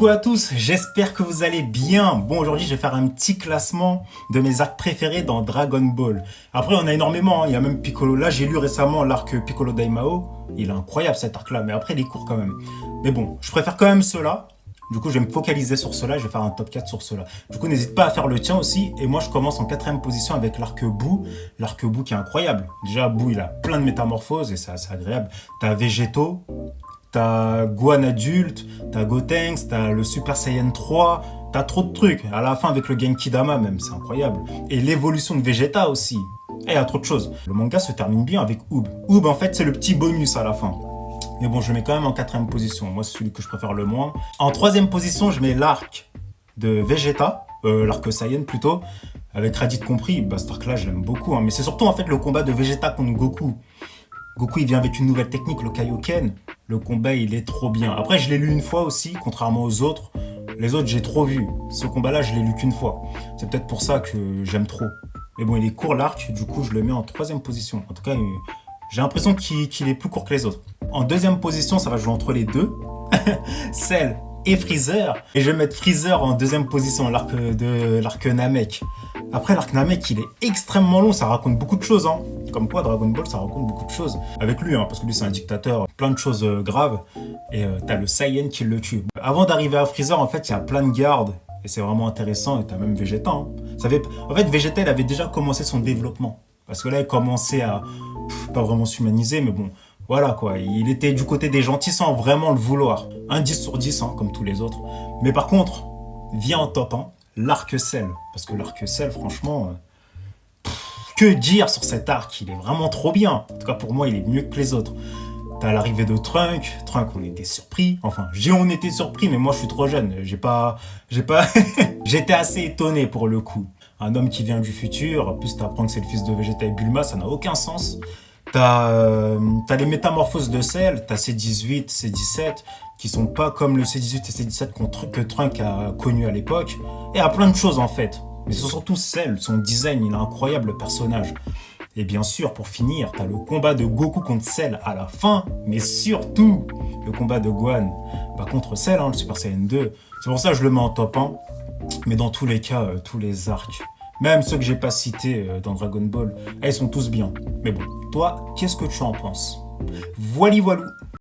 Coucou à tous, j'espère que vous allez bien. Bon, aujourd'hui, je vais faire un petit classement de mes arcs préférés dans Dragon Ball. Après, on a énormément, hein. Il y a même Piccolo. Là, j'ai lu récemment l'arc Piccolo Daimao. Il est incroyable cet arc-là, mais après, il est court quand même. Mais bon, je préfère quand même ceux-là. Du coup, je vais me focaliser sur cela, je vais faire un top 4 sur cela. Du coup, n'hésite pas à faire le tien aussi. Et moi, je commence en quatrième position avec l'arc Boo. L'arc Boo qui est incroyable. Déjà, Boo, il a plein de métamorphoses et c'est assez agréable. T'as Végéto, t'as Gohan adulte, t'as Gotenks, t'as le Super Saiyan 3, t'as trop de trucs. À la fin, avec le Genki Dama même, c'est incroyable. Et l'évolution de Vegeta aussi. Et il y a trop de choses. Le manga se termine bien avec Oob. Oob, en fait, c'est le petit bonus à la fin. Mais bon, je le mets quand même en quatrième position. Moi, c'est celui que je préfère le moins. En troisième position, je mets l'arc de Vegeta, l'arc Saiyan plutôt, avec Raditz compris. Bah, cet arc-là, je l'aime beaucoup. Hein. Mais c'est surtout en fait le combat de Vegeta contre Goku. Goku, il vient avec une nouvelle technique, le Kaioken. Le combat, il est trop bien. Après, je l'ai lu une fois aussi, contrairement aux autres. Les autres, j'ai trop vu. Ce combat-là, je l'ai lu qu'une fois. C'est peut-être pour ça que j'aime trop. Mais bon, il est court l'arc, du coup, je le mets en troisième position. En tout cas, j'ai l'impression qu'il est plus court que les autres. En deuxième position, ça va jouer entre les deux. Cell et Freezer. Et je vais mettre Freezer en deuxième position, l'arc Namek. Après, l'arc Namek, il est extrêmement long, ça raconte beaucoup de choses. Hein. Comme quoi, Dragon Ball, ça raconte beaucoup de choses. Avec lui, hein, parce que lui, c'est un dictateur, plein de choses graves. Et t'as le Saiyan qui le tue. Avant d'arriver à Freezer, en fait, il y a plein de gardes. Et c'est vraiment intéressant. Et t'as même Vegeta. Hein. En fait, Vegeta, il avait déjà commencé son développement. Parce que là, il commençait à pas vraiment s'humaniser, mais bon, voilà quoi. Il était du côté des gentils sans vraiment le vouloir. Un 10 sur 10, hein, comme tous les autres. Mais par contre, vient en top 1, l'arc Cell. Parce que l'arc Cell, franchement, que dire sur cet arc? Il est vraiment trop bien. En tout cas, pour moi, il est mieux que les autres. T'as l'arrivée de Trunk, on était surpris. Enfin, on était surpris, mais moi, je suis trop jeune. J'étais assez étonné pour le coup. Un homme qui vient du futur, en plus t'apprends que c'est le fils de Vegeta et Bulma, ça n'a aucun sens. T'as les métamorphoses de Cell, t'as C18, C17, qui sont pas comme le C18 et C17 que Trunk a connu à l'époque. Et il y a plein de choses en fait. Mais c'est surtout Cell, son design, il est incroyable le personnage. Et bien sûr, pour finir, t'as le combat de Goku contre Cell à la fin, mais surtout le combat de Gohan contre Cell, hein, le Super Saiyan 2. C'est pour ça que je le mets en top 1. Mais dans tous les cas, tous les arcs, même ceux que j'ai pas cités dans Dragon Ball, ils sont tous bien. Mais bon, toi, qu'est-ce que tu en penses? Voilou voilou.